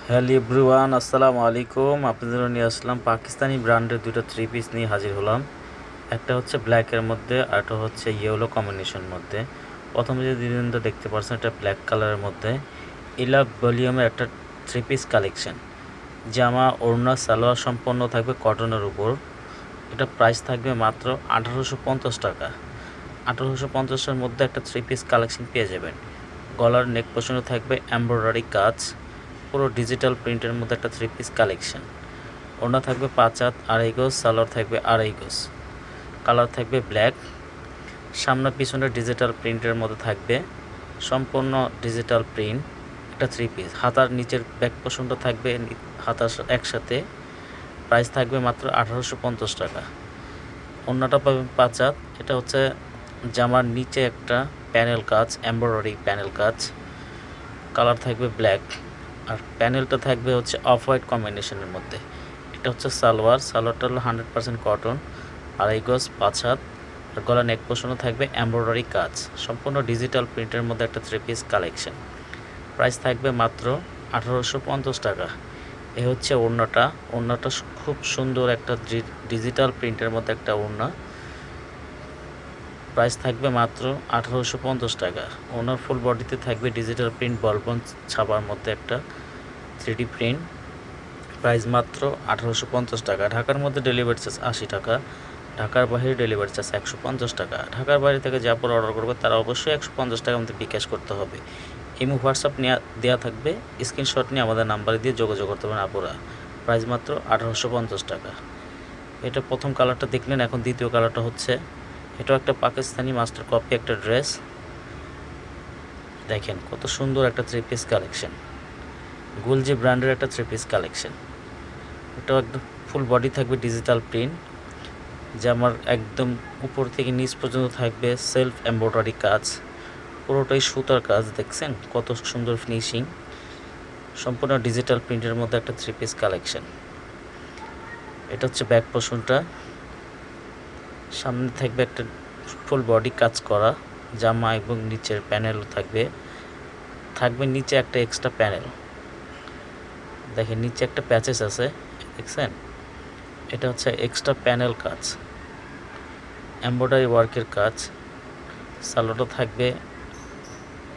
Hello everyone, আসসালামু আলাইকুম। আপনাদের জন্য নিয়ে আসলাম পাকিস্তানি ব্র্যান্ডের দুটো থ্রি পিস নিয়ে হাজির হলাম। একটা হচ্ছে ব্ল্যাকের মধ্যে আর একটা হচ্ছে ইয়েলো কম্বিনেশনের মধ্যে। প্রথমে যে ডিজাইনটা দেখতে পাচ্ছেন এটা ব্ল্যাক কালারের মধ্যে ইলাভ ভলিউমের একটা থ্রি পিস কালেকশন। জামা ওড়না সালোয়ার সম্পন্ন থাকবে কটনের উপর। এটা প্রাইস থাকবে মাত্র 1850 টাকা। 1850-এর মধ্যে একটা থ্রি পিস কালেকশন পেয়ে যাবেন। গলার নেক পোর্শনে থাকবে এমব্রয়ডারি কাজ, পুরো ডিজিটাল প্রিন্টের মধ্যে একটা থ্রি পিস কালেকশন। ওড়না থাকবে 5 হাত 2.5 গজ, সালোয়ার থাকবে 2.5 গজ। কালার থাকবে ব্ল্যাক। সামনে পিছনে ডিজিটাল প্রিন্টের মধ্যে থাকবে, সম্পূর্ণ ডিজিটাল প্রিন্ট একটা থ্রি পিস। হাতার নিচের ব্যাক পোর্শনটা থাকবে হাতার একসাথে। প্রাইস থাকবে মাত্র 1850 টাকা। ওড়নাটা পাবেন 5 হাত। এটা হচ্ছে জামার নিচে একটা প্যানেল কাজ, এমব্রয়ডারি প্যানেল কাজ। কালার থাকবে ব্ল্যাক আর প্যানেলটা থাকবে হচ্ছে অফ হোয়াইট কম্বিনেশনের মধ্যে। এটা হচ্ছে সালোয়ারটা হলো 100% কটন, 2.5 গজ, 5 হাত। আর গলা নেক পোর্শনও থাকবে এমব্রয়ডারি কাজ, সম্পূর্ণ ডিজিটাল প্রিন্টের মধ্যে একটা থ্রি পিস কালেকশন। প্রাইস থাকবে মাত্র 1850 টাকা। এ হচ্ছে ওড়নাটা খুব সুন্দর একটা ডিজিটাল প্রিন্টের মধ্যে একটা ওড়না। প্রাইস থাকবে মাত্র 1850 টাকা। ওনার ফুল বডিতে থাকবে ডিজিটাল প্রিন্ট বলবন ছাপার মধ্যে একটা 3D প্রিন্ট। প্রাইস মাত্র 1850 টাকা। ঢাকার মধ্যে ডেলিভারি চার্জ 80 টাকা, ঢাকার বাইরে ডেলিভারি চার্জ 150 টাকা। ঢাকার বাইরে থেকে যে আপুরা অর্ডার করবে তারা অবশ্যই 150 টাকার মধ্যে বিকাশ করতে হবে। ইমো হোয়াটসঅ্যাপ নিয়ে দেওয়া থাকবে, স্ক্রিনশট নিয়ে আমাদের নাম্বারে দিয়ে যোগাযোগ করতে পারেন আপুরা। প্রাইস মাত্র 1850 টাকা। এটা প্রথম কালারটা দেখলেন, এখন দ্বিতীয় কালারটা হচ্ছে, এটাও একটা পাকিস্তানি মাস্টার কপি একটা ড্রেস। দেখেন কত সুন্দর একটা থ্রি পিস কালেকশন, গুলজি ব্র্যান্ডের একটা থ্রি পিস কালেকশন। এটাও একদম ফুল বডি থাকবে ডিজিটাল প্রিন্ট। জামার একদম উপর থেকে নিচ পর্যন্ত থাকবে সেলফ এমব্রয়ডারি কাজ, পুরোটাই সুতার কাজ। দেখছেন কত সুন্দর ফিনিশিং, সম্পূর্ণ ডিজিটাল প্রিন্টের মধ্যে একটা থ্রি পিস কালেকশন। এটা হচ্ছে ব্যাক পোর্শনটা, সামনে থাকবে একটা ফুল বডি কাজ করা জামা এবং নিচের প্যানেলও থাকবে নিচে একটা এক্সট্রা প্যানেল। দেখেন নিচে একটা প্যাচেস আছে, দেখছেন? এটা হচ্ছে এক্সট্রা প্যানেল কাজ, এমব্রয়ডারি ওয়ার্কের কাজ। সালোয়ারটা থাকবে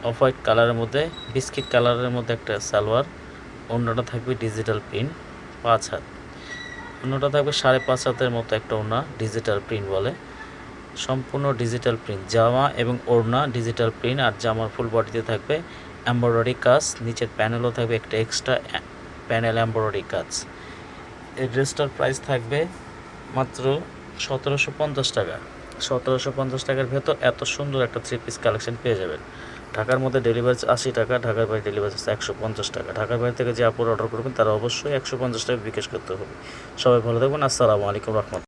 অফ হোয়াইট কালারের মধ্যে, বিস্কিট কালারের মধ্যে একটা সালোয়ার। ওড়নাটা থাকবে ডিজিটাল প্রিন্ট, 5 হাত। ওড়নাটা থাকবে 5.5 হাতের মতো একটা ওড়না, ডিজিটাল প্রিন্ট বলে। সম্পূর্ণ ডিজিটাল প্রিন্ট, জামা এবং ওড়না ডিজিটাল প্রিন্ট। আর জামার ফুল বডিতে থাকবে এমব্রয়ডারি কাজ, নিচের প্যানেলও থাকবে একটা এক্সট্রা প্যানেল এমব্রয়ডারি কাজ। এই ড্রেসটার প্রাইস থাকবে মাত্র 1750 টাকা। 1750 টাকার ভেতর এত সুন্দর একটা থ্রি পিস কালেকশন পেয়ে যাবেন। ঢাকার মধ্যে ডেলিভারি 80 টাকা, ঢাকার বাইরে ডেলিভারি 150 টাকা। ঢাকার বাইরে থেকে যে আপুরা অর্ডার করবেন তারা অবশ্যই 150 টাকা বিকাশ করতে হবে। সবাই ভালো থাকবেন। আসসালামু আলাইকুম রহমতুল্লাহ।